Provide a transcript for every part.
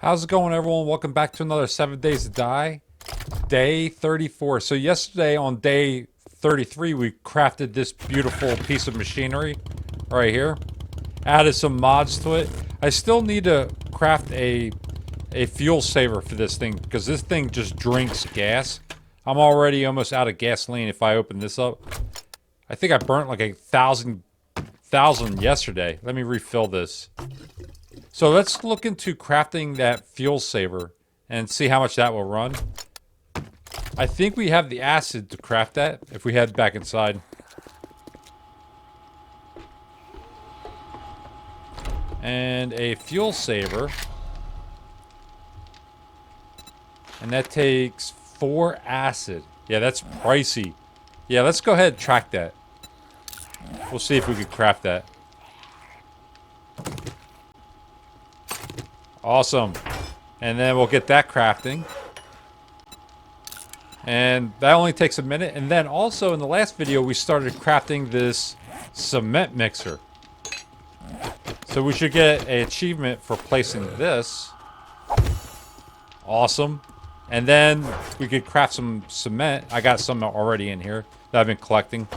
How's it going, everyone? Welcome back to another 7 Days to Die, day 34. So yesterday on day 33, we crafted this beautiful piece of machinery right here. Added some mods to it. I still need to craft a fuel saver for this thing because this thing just drinks gas. I'm already almost out of gasoline if I open this up. I think I burnt like a thousand yesterday. Let me refill this. So let's look into crafting that fuel saver and see how much that will run. I think we have the acid to craft that if we head back inside. And a fuel saver. And that takes 4 acid. Yeah, that's pricey. Yeah, let's go ahead and track that. We'll see if we can craft that. Awesome. And then we'll get that crafting. And that only takes a minute. And then also in the last video, we started crafting this cement mixer. So we should get an achievement for placing this. Awesome. And then we could craft some cement. I got some already in here that I've been collecting.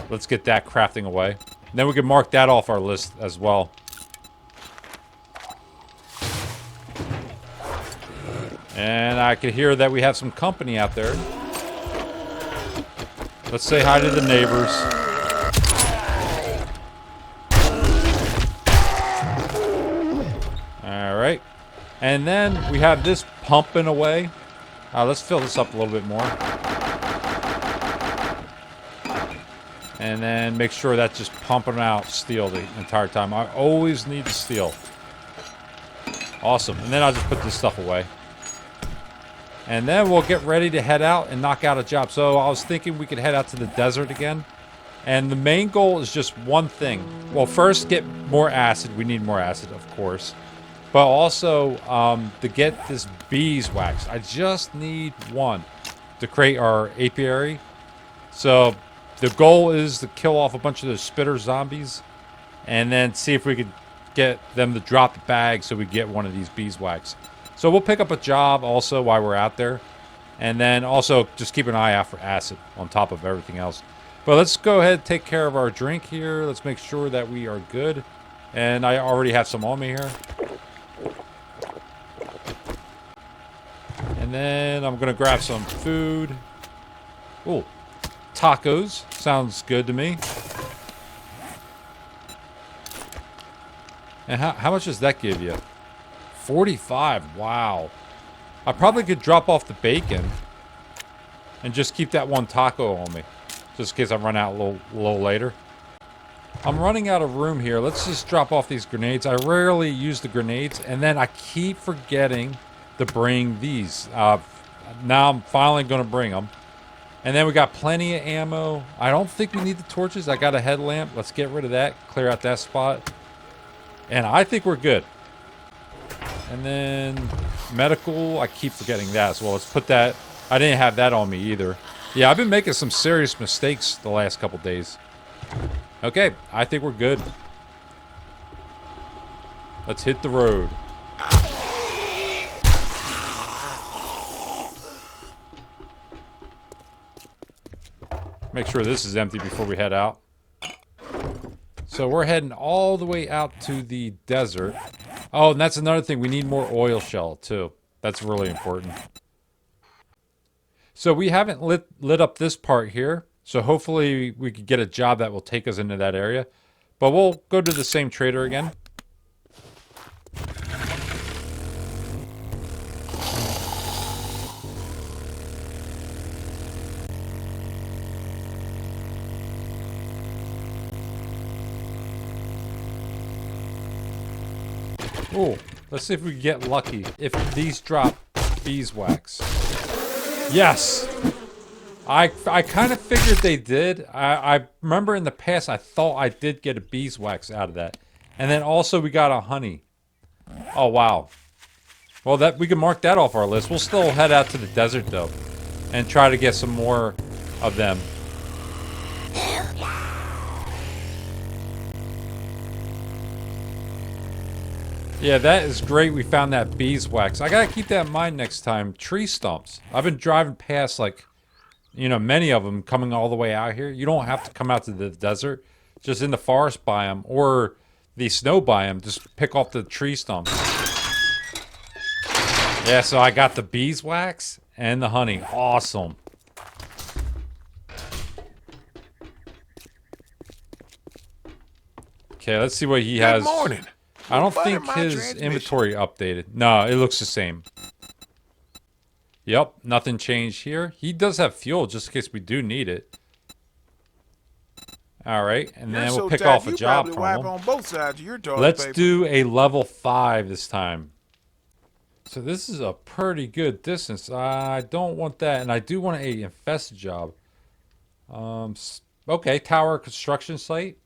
Let's get that crafting away. And then we can mark that off our list as well. And I can hear that we have some company out there. Let's say hi to the neighbors. Alright. And then we have this pumping away. Let's fill this up a little bit more. And then make sure that's just pumping out steel the entire time. I always need the steel. Awesome. And then I'll just put this stuff away. And then we'll get ready to head out and knock out a job. So I was thinking we could head out to the desert again. And the main goal is just one thing. Well, first, get more acid. We need more acid, of course. But also, to get this beeswax. I just need one to create our apiary. So the goal is to kill off a bunch of those spitter zombies. And then see if we could get them to drop the bag so we get one of these beeswax. So we'll pick up a job also while we're out there. And then also just keep an eye out for acid on top of everything else. But let's go ahead and take care of our drink here. Let's make sure that we are good. And I already have some on me here. And then I'm going to grab some food. Ooh, tacos. Sounds good to me. And how much does that give you? 45. Wow. I probably could drop off the bacon and just keep that one taco on me, just in case I run out a little later. I'm running out of room here. Let's just drop off these grenades. I rarely use the grenades, and then I keep forgetting to bring these. Now I'm finally going to bring them. And then we got plenty of ammo. I don't think we need the torches. I got a headlamp. Let's get rid of that. Clear out that spot. And I think we're good. And then medical, I keep forgetting that as well. Let's put that. I didn't have that on me either. Yeah, I've been making some serious mistakes the last couple days. Okay, I think we're good. Let's hit the road. Make sure this is empty before we head out. So we're heading all the way out to the desert. Oh, and that's another thing. We need more oil shell, too. That's really important. So we haven't lit up this part here. So hopefully we could get a job that will take us into that area. But we'll go to the same trader again. Oh, let's see if we can get lucky. If these drop beeswax. Yes! I kind of figured they did. I remember in the past I thought I did get a beeswax out of that. And then also we got a honey. Oh, wow. Well, that we can mark that off our list. We'll still head out to the desert, though. And try to get some more of them. Yeah, that is great. We found that beeswax. I gotta keep that in mind next time. Tree stumps. I've been driving past, like, many of them coming all the way out here. You don't have to come out to the desert. Just in the forest biome or the snow biome, just pick off the tree stumps. Yeah, so I got the beeswax and the honey. Awesome. Okay, let's see what he has. Good morning. I don't Butter think my his transmission. inventory updated. No, it looks the same. Yep, nothing changed here. He does have fuel just in case we do need it. All right, and then we'll pick off a job you from wipe him. on both sides of your toilet Let's paper. do a level 5 this time. So this is a pretty good distance. I don't want that, and I do want a infested job. Okay, tower construction site.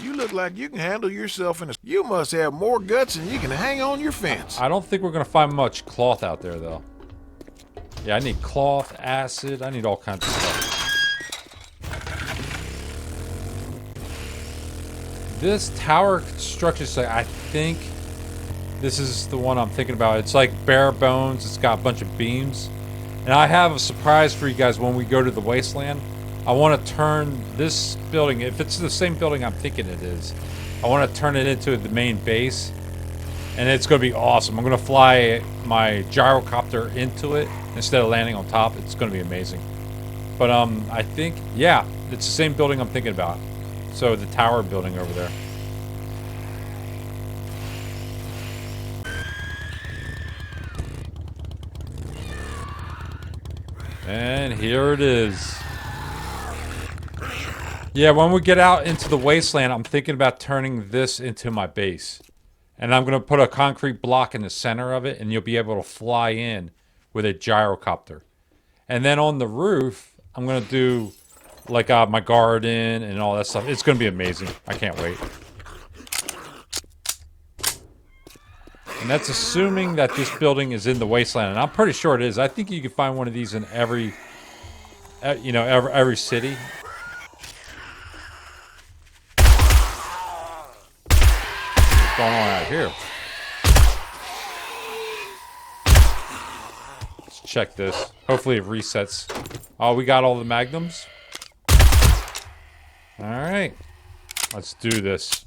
You look like you can handle yourself in a... You must have more guts than you can hang on your fence. I don't think we're gonna find much cloth out there, though. Yeah, I need cloth, acid. I need all kinds of stuff. This tower construction site, I think this is the one I'm thinking about. It's like bare bones. It's got a bunch of beams. And I have a surprise for you guys when we go to the wasteland. I want to turn this building, if it's the same building I'm thinking it is, I want to turn it into the main base. And it's going to be awesome. I'm going to fly my gyrocopter into it instead of landing on top. It's going to be amazing. But I think, yeah, it's the same building I'm thinking about. So the tower building over there. And here it is. Yeah, when we get out into the wasteland, I'm thinking about turning this into my base. And I'm going to put a concrete block in the center of it, and you'll be able to fly in with a gyrocopter. And then on the roof, I'm going to do like my garden and all that stuff. It's going to be amazing. I can't wait. And that's assuming that this building is in the wasteland. And I'm pretty sure it is. I think you can find one of these in every city. What's going on out here? Let's check this. Hopefully it resets. Oh, we got all the magnums? Alright. Let's do this.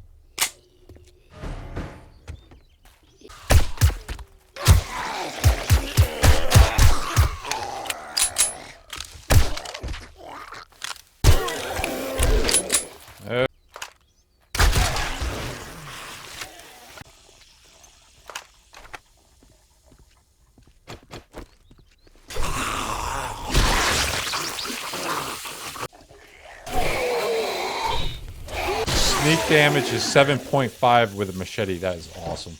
Sneak damage is 7.5 with a machete. That is awesome.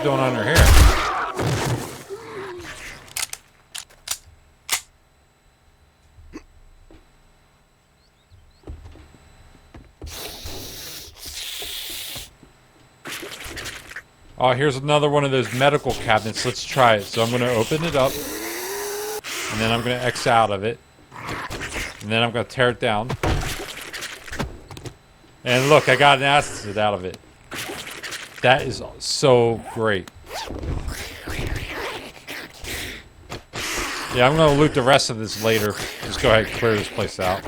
Going under here. Oh, here's another one of those medical cabinets. Let's try it. So I'm going to open it up, and then I'm going to X out of it, and then I'm going to tear it down. And look, I got an acid out of it. That is so great. Yeah, I'm going to loot the rest of this later. Just go ahead and clear this place out.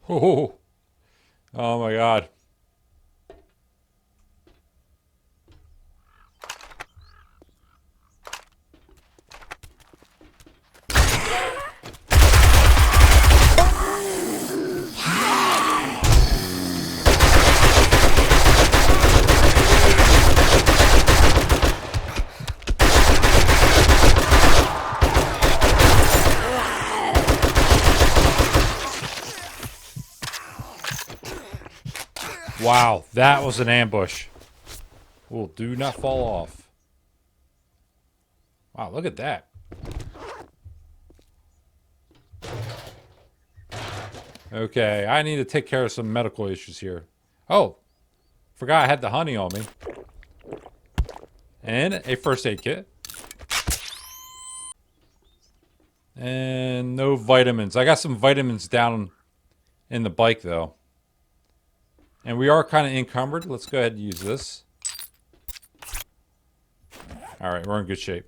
Oh, oh my God. Wow, that was an ambush. Oh, do not fall off. Wow, look at that. Okay, I need to take care of some medical issues here. Oh, forgot I had the honey on me. And a first aid kit. And no vitamins. I got some vitamins down in the bike, though. And we are kind of encumbered. Let's go ahead and use this. Alright, we're in good shape.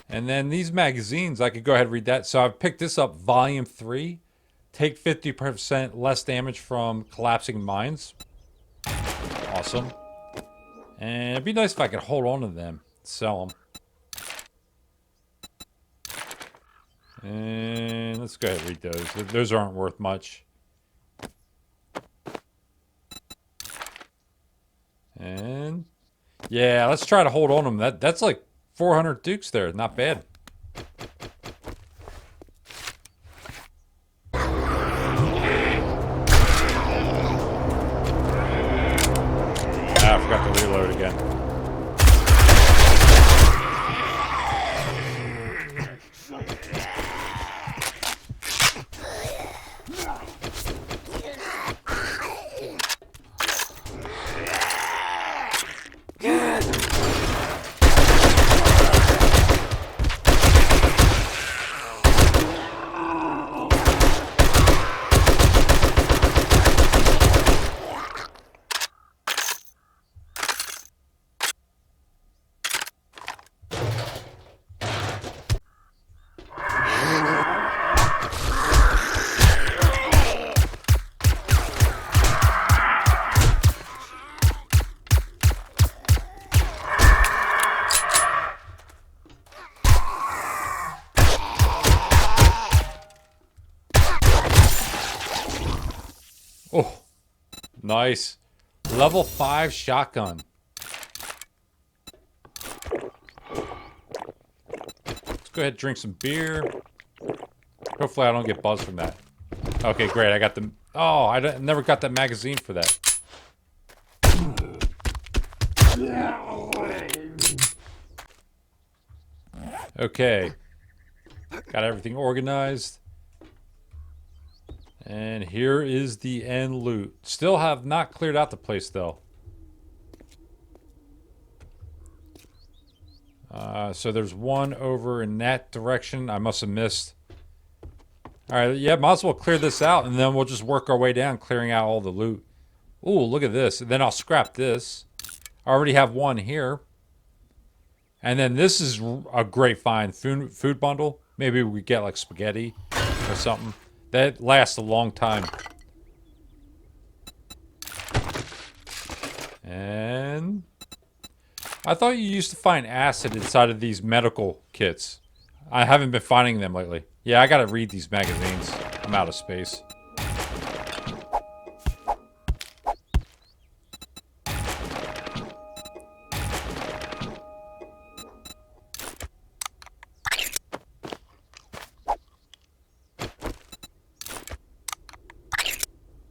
And then these magazines, I could go ahead and read that. So I've picked this up, Volume 3. Take 50% less damage from collapsing mines. Awesome. And it'd be nice if I could hold on to them. Sell them. And let's go ahead and read those. Those aren't worth much. And yeah, let's try to hold on to them. That's like 400 dukes there. Not bad. Ah, I forgot to reload again. Oh, nice. Level 5 shotgun. Let's go ahead and drink some beer. Hopefully I don't get buzzed from that. Okay, great. I got the... Oh, never got that magazine for that. Okay. Got everything organized. And here is the end loot. Still have not cleared out the place, though. So there's one over in that direction. I must have missed. Alright, yeah, might as well clear this out, and then we'll just work our way down, clearing out all the loot. Ooh, look at this. And then I'll scrap this. I already have one here. And then this is a great find. Food bundle. Maybe we get like spaghetti or something. That lasts a long time. And I thought you used to find acid inside of these medical kits. I haven't been finding them lately. Yeah, I gotta read these magazines. I'm out of space.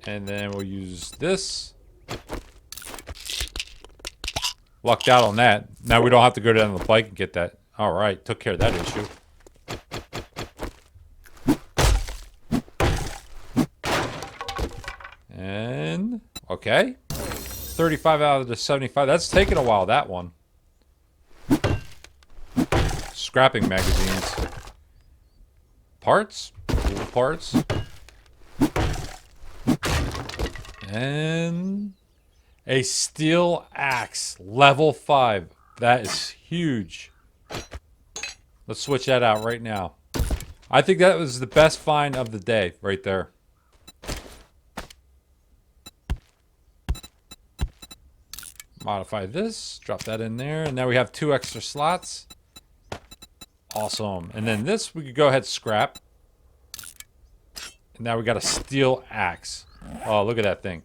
And then we'll use this. Lucked out on that. Now we don't have to go down to the bike and get that. Alright, took care of that issue. And... okay. 35 out of the 75. That's taken a while, that one. Scrapping magazines. Parts. Cool parts. And A steel axe, level 5. That is huge. Let's switch that out right now. I think that was the best find of the day right there. Modify this, drop that in there, and now we have 2 extra slots. Awesome. And then this we could go ahead and scrap. And now we got a steel axe. Oh, look at that thing.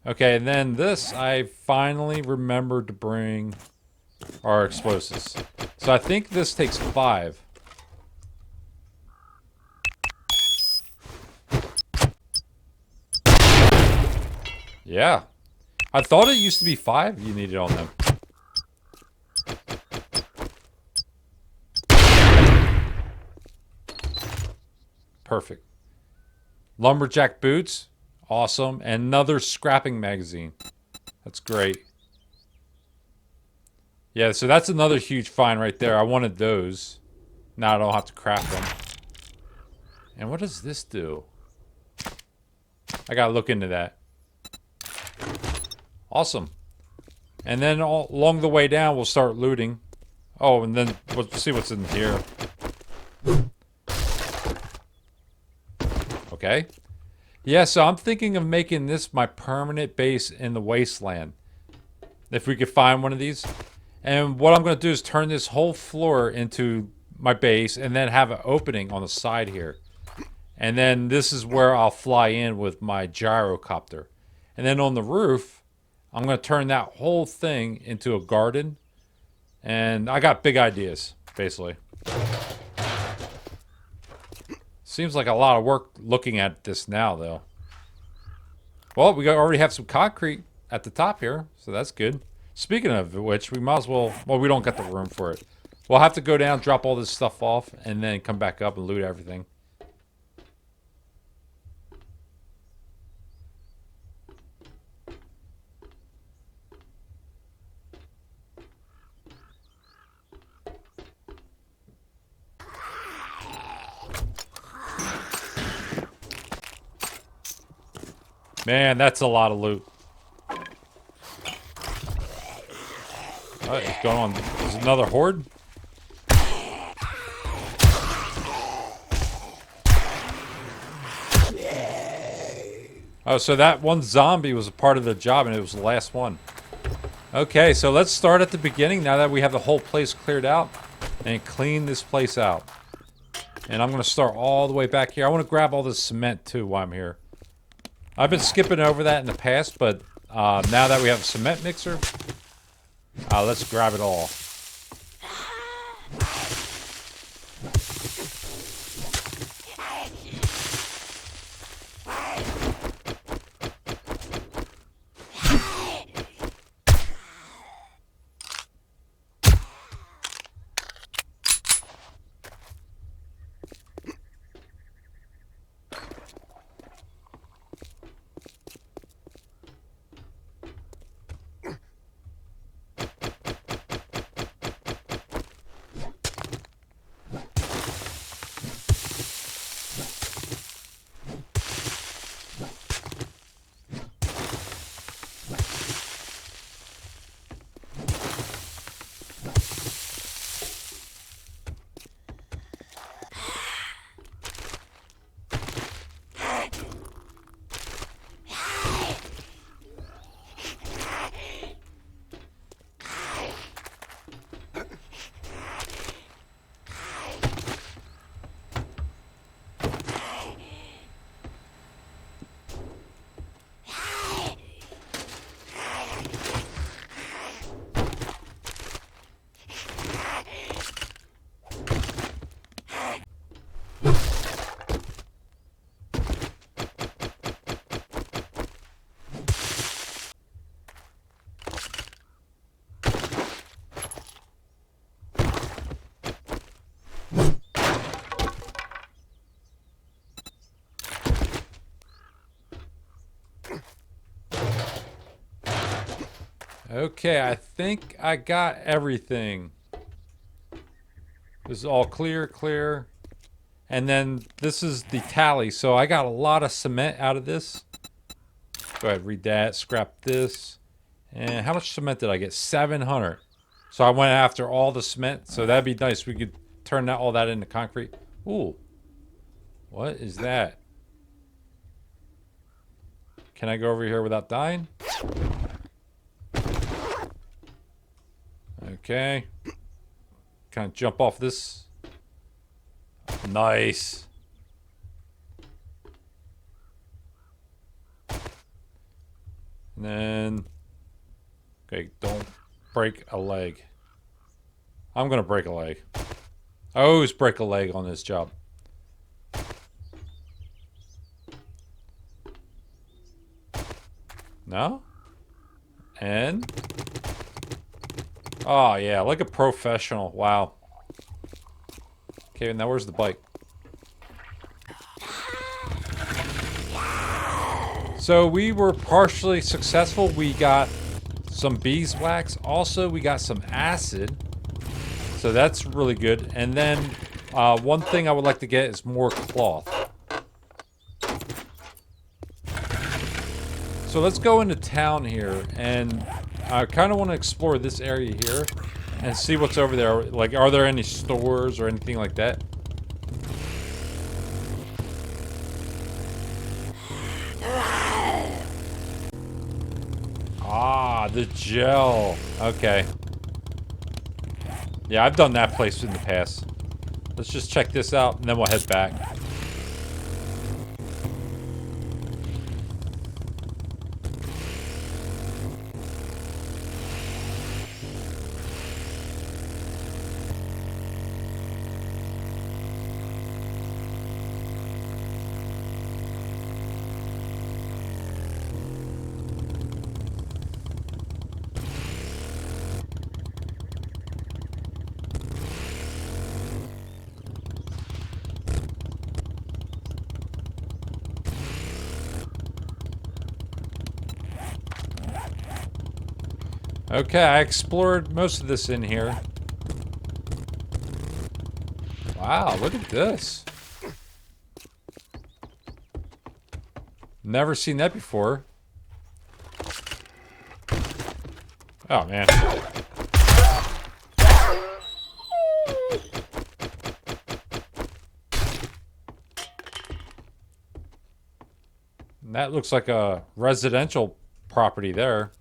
Okay, and then this I finally remembered to bring our explosives. So I think this takes 5. Yeah. I thought it used to be 5 you needed on them. Perfect. Lumberjack boots. Awesome. And another scrapping magazine. That's great. Yeah, so that's another huge find right there. I wanted those. Now I don't have to craft them. And what does this do? I gotta look into that. Awesome. And then along the way down, we'll start looting. Oh, and then we'll see what's in here. Okay. Yeah, so I'm thinking of making this my permanent base in the wasteland. If we could find one of these. And what I'm going to do is turn this whole floor into my base and then have an opening on the side here. And then this is where I'll fly in with my gyrocopter. And then on the roof, I'm going to turn that whole thing into a garden. And I got big ideas, basically. Seems like a lot of work looking at this now, though. Well, we already have some concrete at the top here, so that's good. Speaking of which, we might as well... Well, we don't got the room for it. We'll have to go down, drop all this stuff off, and then come back up and loot everything. Man, that's a lot of loot. What's going on? There's another horde? Oh, so that one zombie was a part of the job and it was the last one. Okay, so let's start at the beginning now that we have the whole place cleared out and clean this place out. And I'm going to start all the way back here. I want to grab all this cement too while I'm here. I've been skipping over that in the past, but now that we have a cement mixer, let's grab it all. Okay, I think I got everything. This is all clear. And then this is the tally. So I got a lot of cement out of this. Go ahead, read that. Scrap this. And how much cement did I get? 700. So I went after all the cement. So that'd be nice. We could turn all that into concrete. Ooh. What is that? Can I go over here without dying? Okay. Kind of jump off this. Nice. And then... Okay, don't break a leg. I'm gonna break a leg. I always break a leg on this job. No? And? Oh, yeah, like a professional. Wow. Okay, now where's the bike? So we were partially successful. We got some beeswax. Also, we got some acid. So that's really good. And then one thing I would like to get is more cloth. So let's go into town here, and I kind of want to explore this area here and see what's over there. Like, are there any stores or anything like that? Ah, the gel. Okay. Yeah, I've done that place in the past. Let's just check this out, and then we'll head back. Okay, I explored most of this in here. Wow, look at this. Never seen that before. Oh, man. That looks like a residential property there.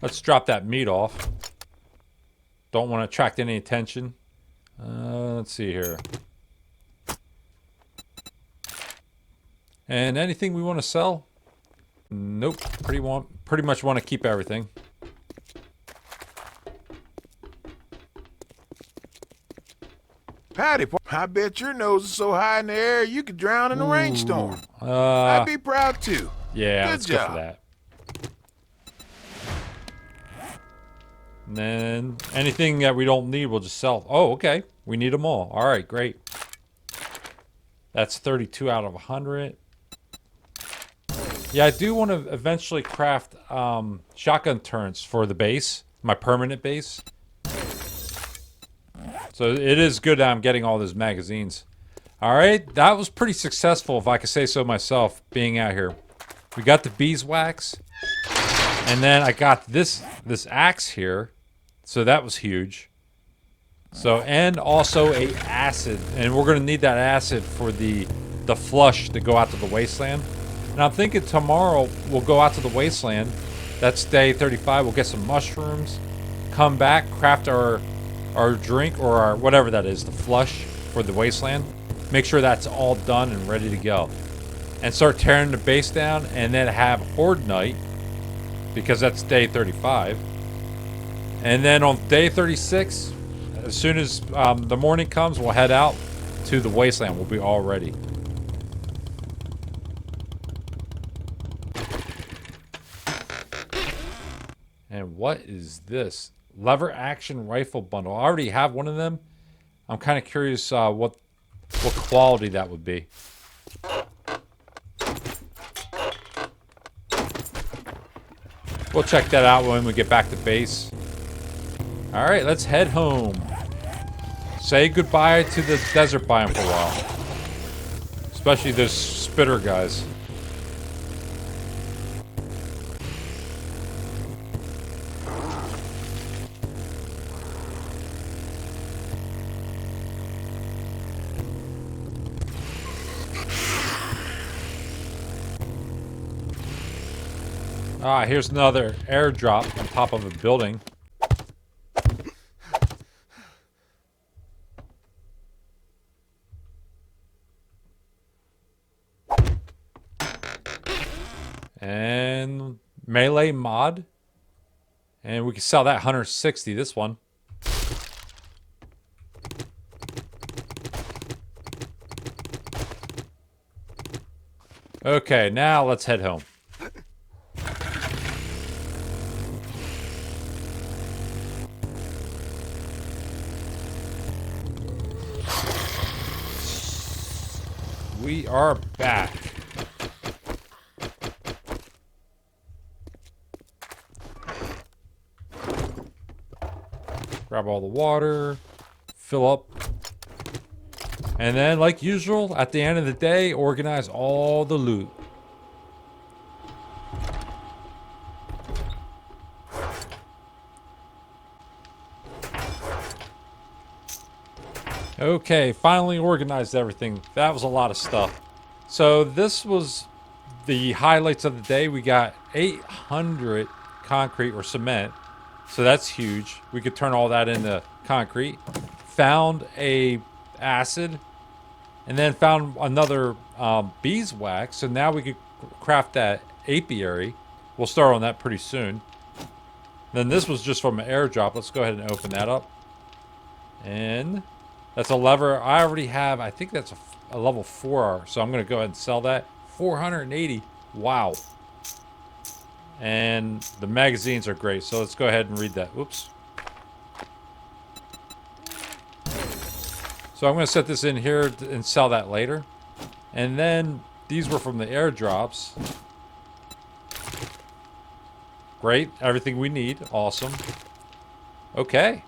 Let's drop that meat off. Don't want to attract any attention. Let's see here. And anything we want to sell? Nope. Pretty much want to keep everything. Howdy, I bet your nose is so high in the air you could drown in a rainstorm. I'd be proud too. Yeah, Good let's job. go for that. And then anything that we don't need, we'll just sell. Oh, okay. We need them all. All right, great. That's 32 out of 100. Yeah, I do want to eventually craft shotgun turrets for the base, my permanent base. So it is good that I'm getting all those magazines. All right, that was pretty successful, if I could say so myself, being out here. We got the beeswax, and then I got this axe here. So that was huge. So, and also a acid, and we're gonna need that acid for the flush to go out to the wasteland. And I'm thinking tomorrow we'll go out to the wasteland. That's day 35. We'll get some mushrooms, come back, craft our drink or our whatever that is, the flush for the wasteland. Make sure that's all done and ready to go, and start tearing the base down, and then have horde night because that's day 35. And then on day 36, as soon as the morning comes, we'll head out to the wasteland. We'll be all ready. And what is this? Lever action rifle bundle. I already have one of them. I'm kind of curious what quality that would be. We'll check that out when we get back to base. All right, let's head home. Say goodbye to the desert biome for a while. Especially those spitter guys. Ah, here's another airdrop on top of a building. And melee mod. And we can sell that 160, this one. Okay, now let's head home. We are back. Grab all the water, fill up. And then, like usual, at the end of the day, organize all the loot. Okay, finally organized everything. That was a lot of stuff. So this was the highlights of the day. We got 800 concrete or cement. So that's huge. We could turn all that into concrete. Found a acid. And then found another beeswax. So now we could craft that apiary. We'll start on that pretty soon. Then this was just from an airdrop. Let's go ahead and open that up. And that's a lever. I already have, I think that's a level 4. So I'm going to go ahead and sell that. 480. Wow. And the magazines are great. So let's go ahead and read that. Oops. So I'm going to set this in here and sell that later. And then these were from the airdrops. Great. Everything we need. Awesome. Okay.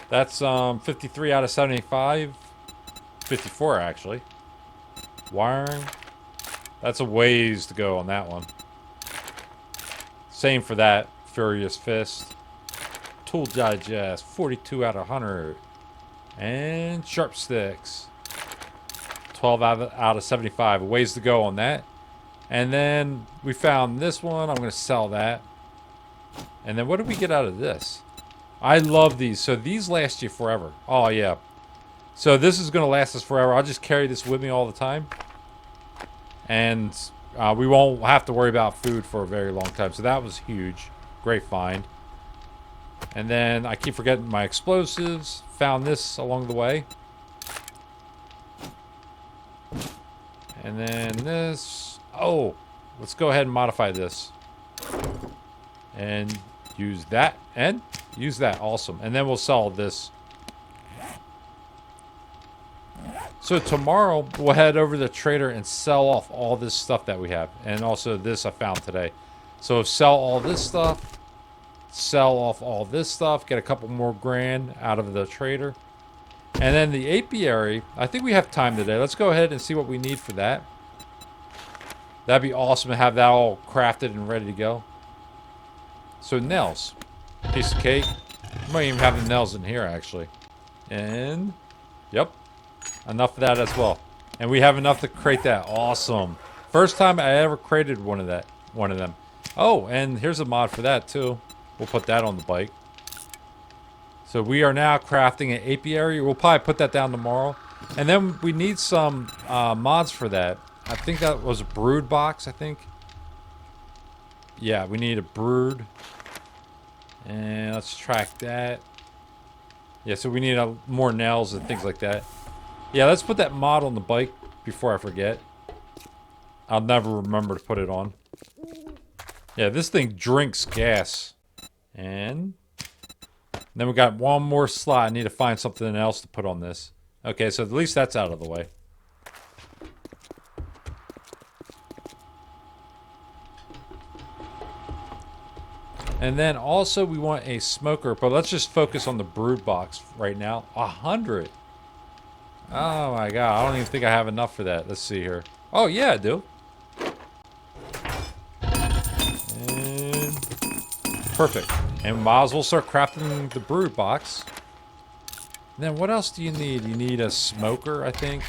That's 53 out of 75. 54 actually. Wiring. That's a ways to go on that one. Same for that. Furious Fist. Tool Digest. 42 out of 100. And Sharp Sticks. 12 out of 75. Ways to go on that. And then we found this one. I'm going to sell that. And then what did we get out of this? I love these. So these last you forever. Oh, yeah. So this is going to last us forever. I'll just carry this with me all the time. And we won't have to worry about food for a very long time. So that was huge. Great find. And then I keep forgetting my explosives. Found this along the way. And then this. Oh, let's go ahead and modify this. And use that. And use that. Awesome. And then we'll sell this. So tomorrow, we'll head over to the trader and sell off all this stuff that we have. And also this I found today. So sell all this stuff. Sell off all this stuff. Get a couple more grand out of the trader. And then the apiary. I think we have time today. Let's go ahead and see what we need for that. That'd be awesome to have that all crafted and ready to go. So nails. Piece of cake. Might even have the nails in here actually. And yep. Enough of that as well. And we have enough to crate that. Awesome. First time I ever created one of them. Oh, and here's a mod for that too. We'll put that on the bike. So we are now crafting an apiary. We'll probably put that down tomorrow. And then we need some mods for that. I think that was a brood box, I think. Yeah, we need a brood. And let's track that. Yeah, so we need more nails and things like that. Yeah, let's put that mod on the bike before I forget. I'll never remember to put it on. Yeah, this thing drinks gas. And then we got one more slot. I need to find something else to put on this. Okay, so at least that's out of the way. And then also we want a smoker, but let's just focus on the brood box right now. 100. Oh my god, I don't even think I have enough for that. Let's see here. Oh yeah, I do. And perfect. And might as well start crafting the brood box. And then what else do you need? You need a smoker, I think.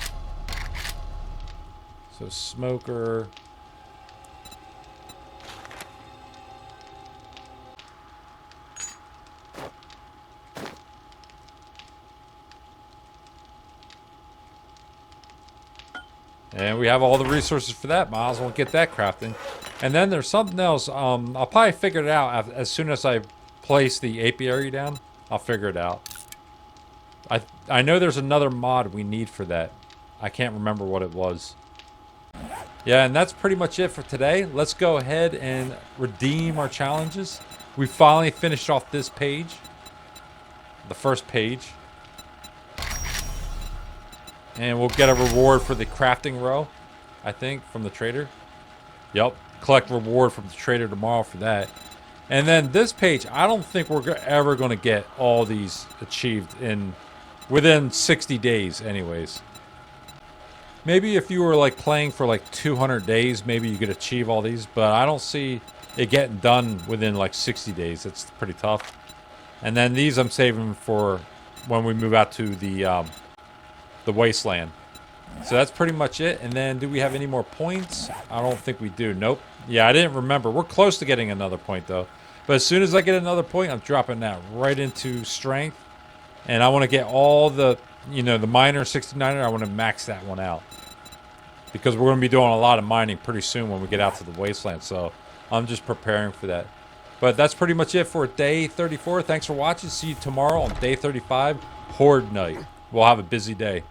So smoker. And we have all the resources for that. Might as well get that crafting. And then there's something else. I'll probably figure it out as soon as I place the apiary down. I'll figure it out. I know there's another mod we need for that. I can't remember what it was. Yeah, and that's pretty much it for today. Let's go ahead and redeem our challenges. We finally finished off this page. The first page. And we'll get a reward for the crafting row, I think, from the trader. Yep. Collect reward from the trader tomorrow for that. And then this page, I don't think we're ever going to get all these achieved within 60 days anyways. Maybe if you were like playing for like 200 days, maybe you could achieve all these. But I don't see it getting done within like 60 days. It's pretty tough. And then these I'm saving for when we move out to the wasteland. So that's pretty much it. And then do we have any more points? I don't think we do. Nope. Yeah, I didn't remember. We're close to getting another point though. But as soon as I get another point, I'm dropping that right into strength. And I want to get all the, the miner 69er. I want to max that one out. Because we're going to be doing a lot of mining pretty soon when we get out to the wasteland. So I'm just preparing for that. But that's pretty much it for day 34. Thanks for watching. See you tomorrow on day 35, Horde Night. We'll have a busy day.